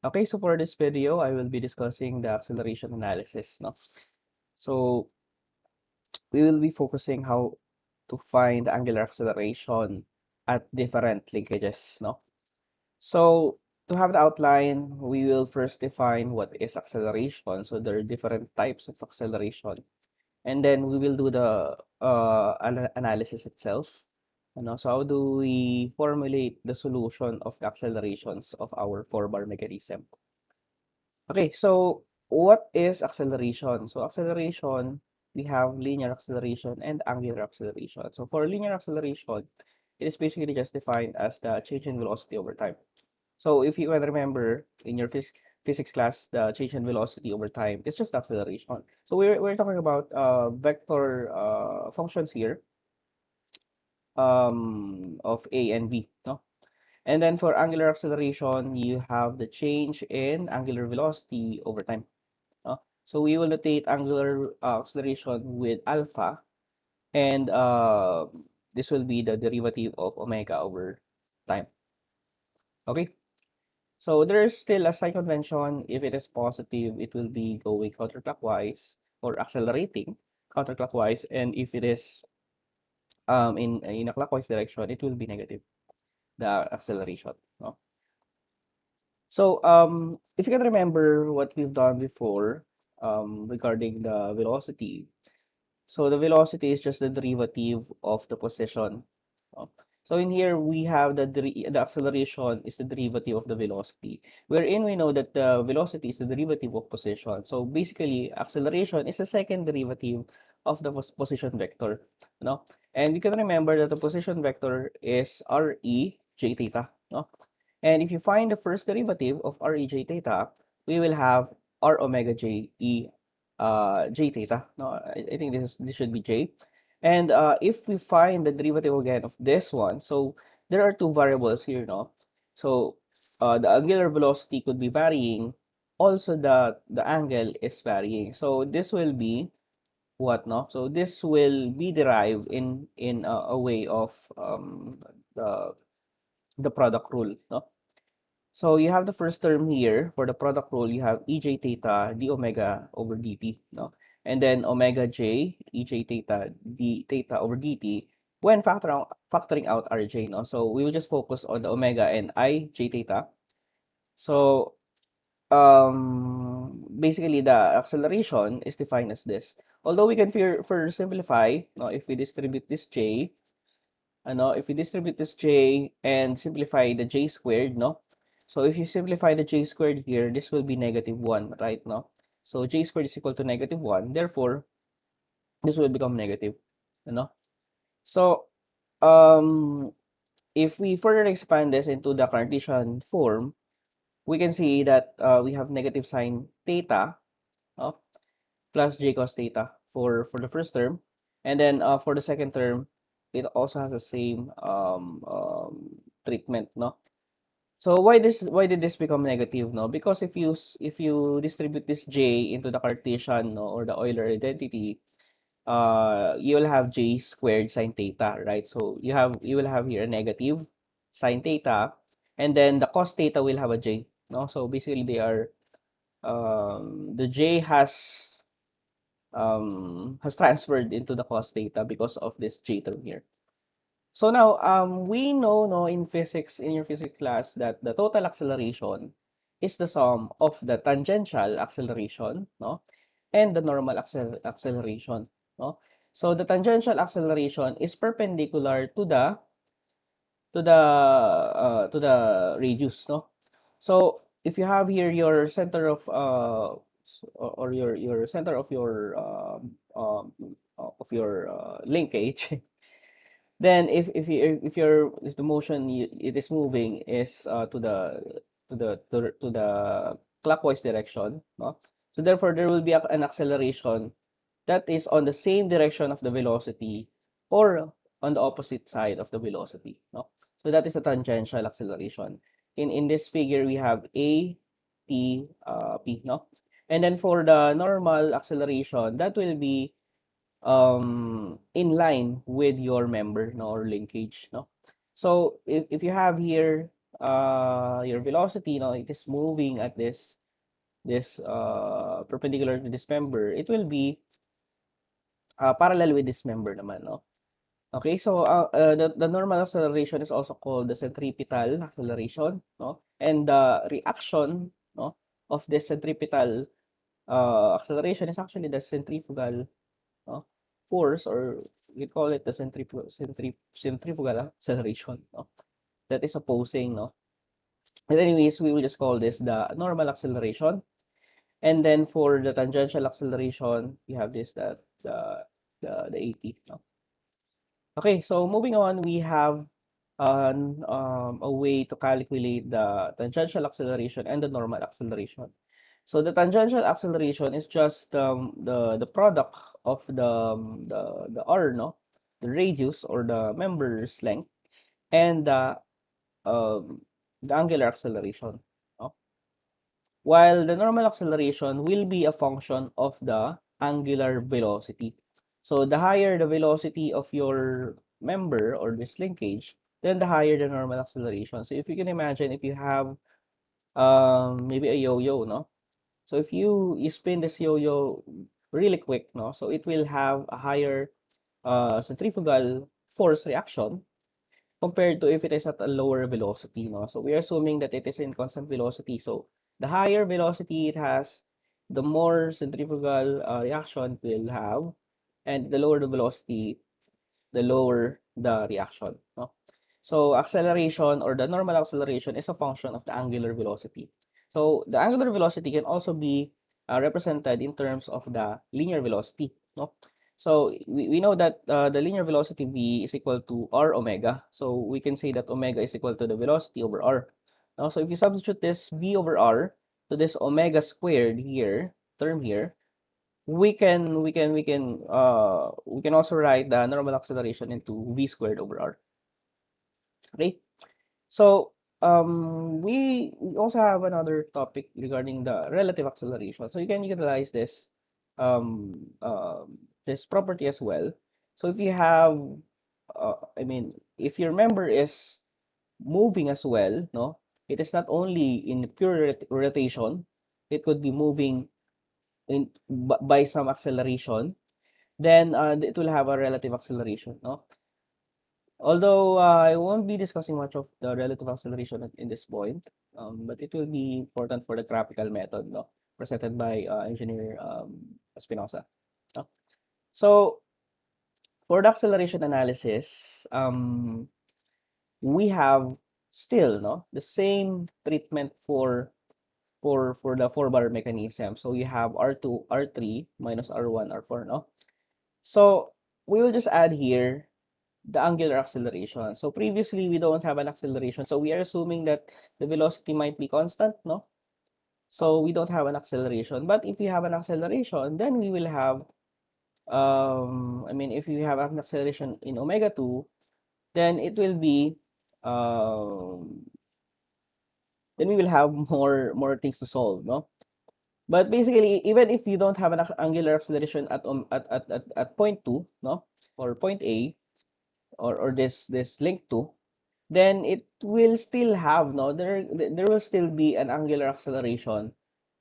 Okay, so for this video, I will be discussing the acceleration analysis, no? So we will be focusing how to find the angular acceleration at different linkages, no? So to have the outline, we will first define what is acceleration. So there are different types of acceleration. And then we will do the analysis itself. So how do we formulate the solution of the accelerations of our four-bar mechanism? Okay, so what is acceleration? So acceleration, we have linear acceleration and angular acceleration. So for linear acceleration, it is basically just defined as the change in velocity over time. So if you can remember in your physics class, the change in velocity over time is just acceleration. So we're talking about vector functions here of a and b, no? And then for angular acceleration, you have the change in angular velocity over time. So we will notate angular acceleration with alpha, and this will be the derivative of omega over time. Okay, so there's still a sign convention. If it is positive, it will be going counterclockwise or accelerating counterclockwise, and if it is in a clockwise direction, it will be negative, the acceleration. No? So if you can remember what we've done before regarding the velocity. So the velocity is just the derivative of the position. uh, So in here we have the acceleration is the derivative of the velocity. Wherein we know that the velocity is the derivative of position. So basically acceleration is the second derivative of the position vector. No? And we can remember that the position vector is RE j theta. No? And if you find the first derivative of RE j theta, we will have R omega j E j theta. No, I think this should be j. And if we find the derivative again of this one, so there are two variables here, no? So the angular velocity could be varying. Also, the angle is varying. So this will be what, no? So this will be derived in a way of the the product rule, no? So you have the first term here for the product rule. You have ej theta d omega over dt, no? And then omega j ej theta d theta over dt when factoring out rj, no? So we will just focus on the omega and I j theta. So basically the acceleration is defined as this. Although we can further simplify, no, if we distribute this j, if we distribute this j and simplify the j squared, no? So if you simplify the j squared here, this will be -1, right? No? So j squared is equal to -1. Therefore, this will become negative. No? So if we further expand this into the Cartesian form, we can see that we have negative sign theta, no? Plus j cos theta for the first term. And then for the second term, it also has the same treatment, no? So why did this become negative, no? Because if you distribute this j into the Cartesian, no, or the Euler identity, you will have j squared sine theta, right? So you will have here a negative sine theta, and then the cos theta will have a j, no? So basically they are the j has transferred into the cos theta because of this j term here. So now, we know, no, in physics, in your physics class, that the total acceleration is the sum of the tangential acceleration, no, and the normal acceleration, no. So the tangential acceleration is perpendicular to the radius, no. So if you have here your center of or your center of your linkage. Then if your is the motion it is moving is to the clockwise direction, no? So therefore there will be an acceleration that is on the same direction of the velocity or on the opposite side of the velocity, no? So that is a tangential acceleration. In this figure we have a t p, no? And then for the normal acceleration, that will be in line with your member, no, or linkage, no. So if you have here your velocity, no, it is moving at this perpendicular to this member, it will be parallel with this member naman, no? Okay, so the normal acceleration is also called the centripetal acceleration, no? And the reaction, no, of this centripetal acceleration is actually the centrifugal no, force, or we call it the centrifugal acceleration, no? That is opposing, no? But anyways, we will just call this the normal acceleration. And then for the tangential acceleration, we have this that the AT, no? Okay, so moving on, we have a way to calculate the tangential acceleration and the normal acceleration. So the tangential acceleration is just the product of the r, no, the radius or the member's length, and the angular acceleration, no? While the normal acceleration will be a function of the angular velocity. So the higher the velocity of your member or this linkage, then the higher the normal acceleration. So if you can imagine, if you have maybe a yo-yo, no? So if you spin this yo-yo really quick, no? So it will have a higher centrifugal force reaction compared to if it is at a lower velocity, no? So we are assuming that it is in constant velocity. So the higher velocity it has, the more centrifugal reaction it will have, and the lower the velocity, the lower the reaction, no? So acceleration or the normal acceleration is a function of the angular velocity. So the angular velocity can also be represented in terms of the linear velocity, no? So we know that the linear velocity v is equal to r omega. So we can say that omega is equal to the velocity over r. No? So if you substitute this v over r to this omega squared here, term here, we can also write the normal acceleration into v squared over r. Okay, so we also have another topic regarding the relative acceleration. So you can utilize this property as well. So if you have if your member is moving as well, no, it is not only in pure rotation, it could be moving by some acceleration, then it will have a relative acceleration, no? Although I won't be discussing much of the relative acceleration in this point, but it will be important for the graphical method, no, presented by Engineer Espinosa. No? So for the acceleration analysis, we have still, no, the same treatment for the 4-bar mechanism. So you have R2, R3 minus R1, R4, no? So we will just add here the angular acceleration. So previously we don't have an acceleration. So we are assuming that the velocity might be constant, no? So we don't have an acceleration. But if we have an acceleration, then we will have if we have an acceleration in omega 2, then it will be then we will have more things to solve, no? But basically, even if you don't have an angular acceleration at point 2, no, or point A, or this link 2, then it will still have, no, there will still be an angular acceleration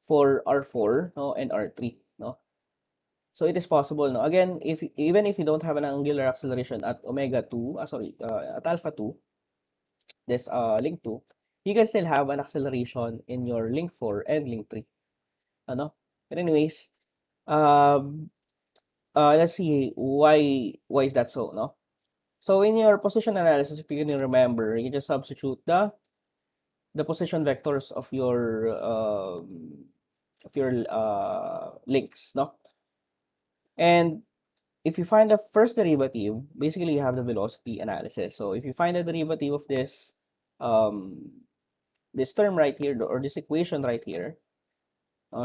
for R4, no, and R3, no. So it is possible, no. Again, even if you don't have an angular acceleration at omega 2, at alpha 2, this link 2, you can still have an acceleration in your link 4 and link 3. Ano? But anyways, let's see why is that so, no? So in your position analysis, if you can remember, you just substitute the position vectors of your links, no? And if you find the first derivative, basically you have the velocity analysis. So if you find the derivative of this term right here, or this equation right here,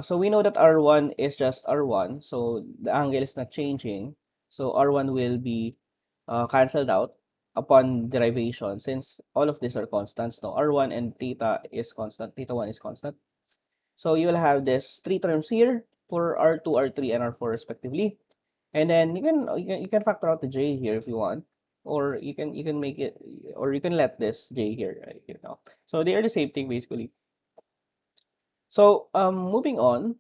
so we know that R1 is just R1, so the angle is not changing. So R1 will be cancelled out upon derivation, since all of these are constants. No, R1 and theta is constant, theta 1 is constant. So you will have this three terms here for R2, R3, and R4 respectively. And then you can factor out the J here if you want. or you can make it, or you can let this j here, right? So they are the same thing basically. So moving on,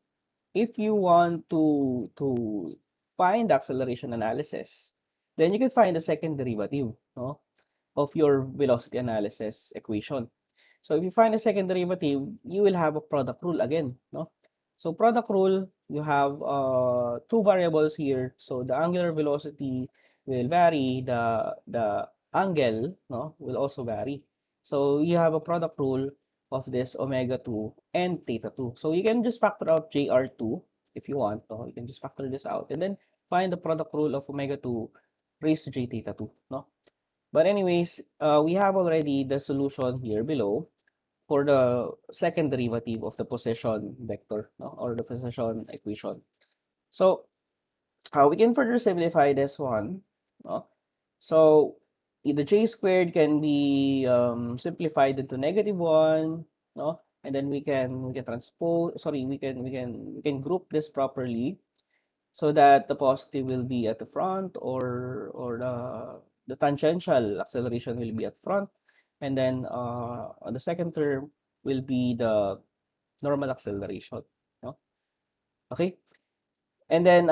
if you want to find the acceleration analysis, then you can find the second derivative, no, of your velocity analysis equation. So if you find a second derivative, you will have a product rule again, no? So product rule, you have two variables here. So the angular velocity will vary, the angle, no, will also vary. So you have a product rule of this omega 2 and theta 2. So you can just factor out JR2 if you want, no? You can just factor this out and then find the product rule of omega 2 raised to j theta 2, no? But anyways, we have already the solution here below for the second derivative of the position vector, no? Or the position equation. So we can further simplify this one, no? So the j squared can be simplified into -1, no? And then we can transpose, sorry, we can group this properly so that the positive will be at the front, or the tangential acceleration will be at front, and then the second term will be the normal acceleration, no? Okay, and then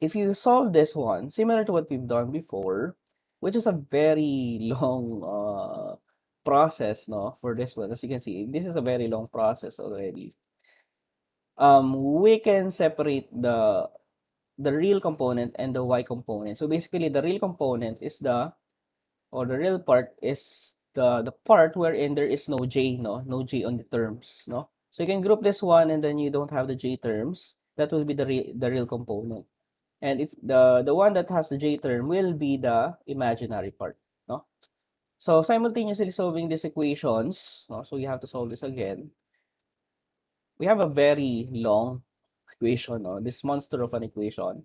if you solve this one similar to what we've done before, which is a very long process, no, for this one. As you can see, this is a very long process already. We can separate the real component and the y component. So basically, the real component is the real part is the part wherein there is no j, no j on the terms, no. So you can group this one, and then you don't have the j terms. That will be the real component. And if the one that has the j term will be the imaginary part, no. So simultaneously solving these equations, no, so you have to solve this again. We have a very long equation, no, this monster of an equation,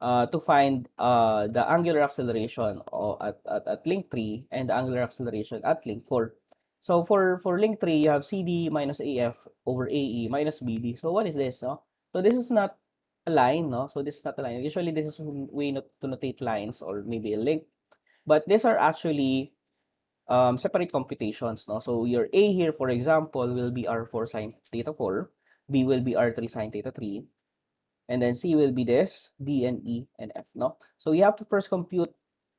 to find the angular acceleration at link 3 and the angular acceleration at link 4. So for link 3, you have CD minus AF over AE minus BD. So what is this, no? So this is not a line, no? So this is not a line. Usually this is way not to notate lines or maybe a link. But these are actually separate computations, no? So your A here, for example, will be R4 sine theta 4. B will be R3 sine theta 3. And then C will be this, D and E and F, no? So you have to first compute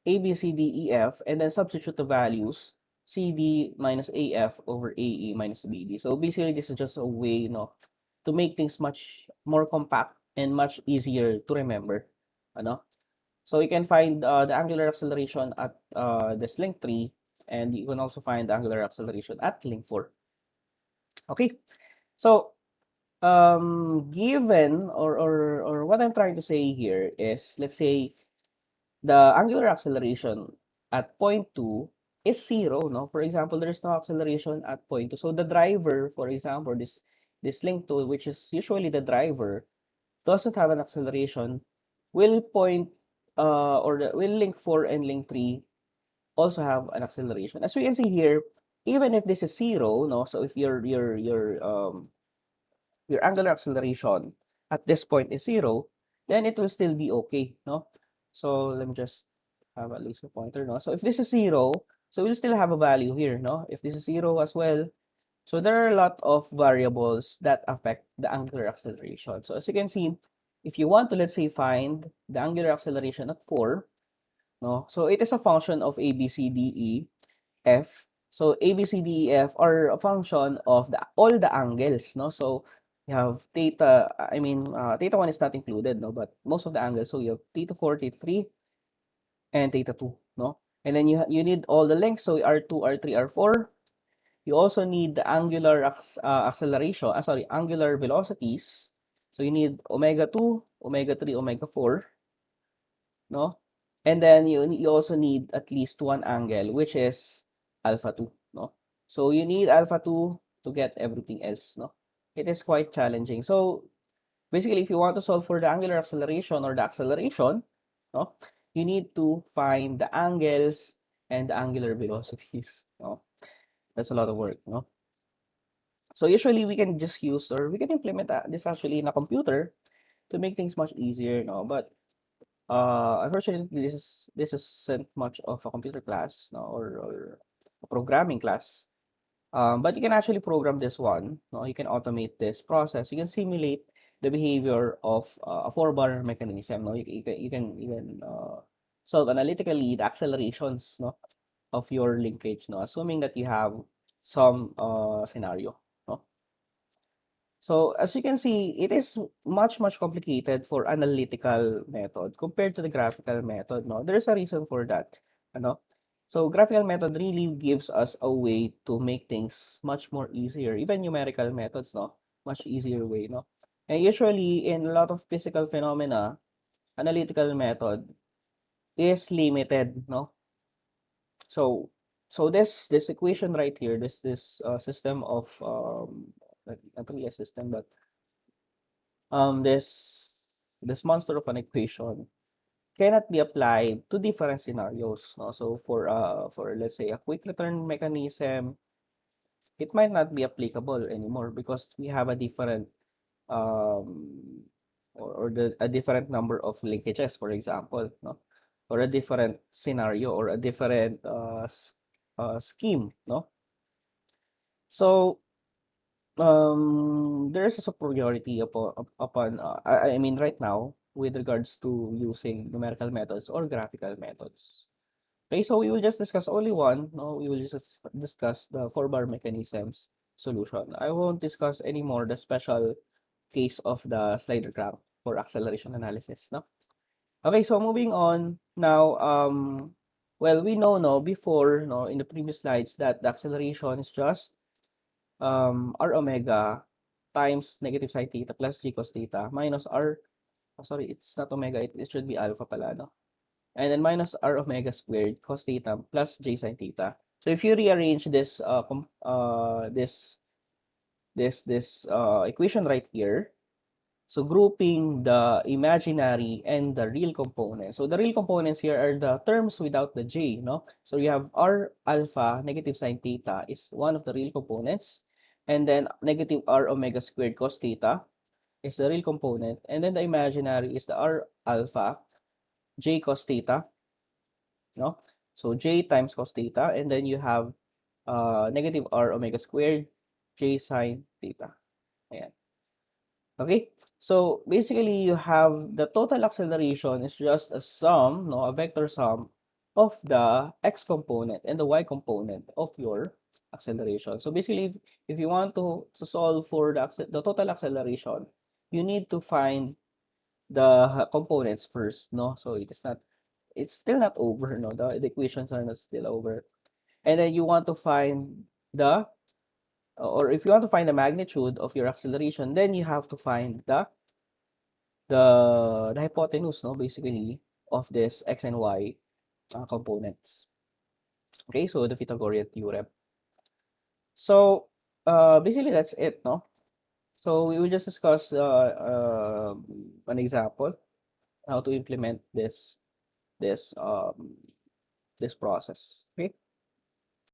A, B, C, D, E, F, and then substitute the values CD minus AF over AE minus BD. So basically, this is just a way, to make things much more compact and much easier to remember, ano? So you can find the angular acceleration at this link 3, and you can also find the angular acceleration at link 4. Okay, so given, or what I'm trying to say here is, let's say the angular acceleration at point 2 is 0, no? For example, there's no acceleration at point 2. So the driver, for example, this link 2, which is usually the driver, doesn't have an acceleration, will point will link 4 and link 3 also have an acceleration. As we can see here, even if this is 0, no? So if your angular acceleration at this point is 0, then it will still be okay, no? So let me just have a laser pointer, no? So if this is 0, so we'll still have a value here, no? If this is 0 as well, so there are a lot of variables that affect the angular acceleration. So as you can see, if you want to, let's say, find the angular acceleration at 4, no? So it is a function of A, B, C, D, E, F. So A, B, C, D, E, F are a function of all the angles, no? So you have theta, theta 1 is not included, no? But most of the angles, so you have theta 4, theta 3, and theta 2, no? And then you need all the lengths, so R2, R3, R4. You also need the angular acceleration, angular velocities. So you need omega 2, omega 3, omega 4, no? And then you also need at least one angle, which is alpha 2, no? So you need alpha 2 to get everything else, no? It is quite challenging. So basically, if you want to solve for the angular acceleration or the acceleration, no, you need to find the angles and the angular velocities, no? That's a lot of work, no? So usually we can just use, or we can implement this actually in a computer to make things much easier, no? But Unfortunately, this isn't much of a computer class, no, or a programming class. But you can actually program this one. No, you can automate this process. You can simulate the behavior of a four-bar mechanism. No, you can solve analytically the accelerations, no, of your linkage. No, assuming that you have some scenario. No, so as you can see, it is much complicated for analytical method compared to the graphical method. No, there's a reason for that. Ano? So graphical method really gives us a way to make things much more easier. Even numerical methods, no, much easier way, no. And usually in a lot of physical phenomena, analytical method is limited, no. So this equation right here, this system of not really a system, but this monster of an equation cannot be applied to different scenarios. No? So for let's say a quick return mechanism, it might not be applicable anymore because we have a different a different number of linkages, for example, no? Or a different scenario or a different scheme, no? So there's a superiority upon I mean right now with regards to using numerical methods or graphical methods. Okay, so we will just discuss only one. No, we will just discuss the four-bar mechanisms solution. I won't discuss anymore the special case of the slider graph for acceleration analysis. No. Okay, so moving on now. Well, we know no before no in the previous slides that the acceleration is just r omega times negative sine theta plus g cos theta minus r, oh, sorry, it's not omega, it should be alpha pala, no? And then minus r omega squared cos theta plus j sine theta. So if you rearrange this equation right here, so grouping the imaginary and the real components. So the real components here are the terms without the j, no? So you have r alpha negative sine theta is one of the real components, and then negative r omega squared cos theta is the real component, and then the imaginary is the r alpha j cos theta, no? So j times cos theta, and then you have negative r omega squared j sine theta. Ayan. Okay, so basically you have the total acceleration is just a sum, no, a vector sum of the x component and the y component of your acceleration. So basically, if you want to solve for the total acceleration, you need to find the components first, no? So it's still not over, no? The equations are not still over. And then you want to find the or if you want to find the magnitude of your acceleration, then you have to find the hypotenuse, no, basically, of this x and y components. Okay, so the Pythagorean theorem. So basically that's it, no. So we will just discuss an example how to implement this this process. Okay.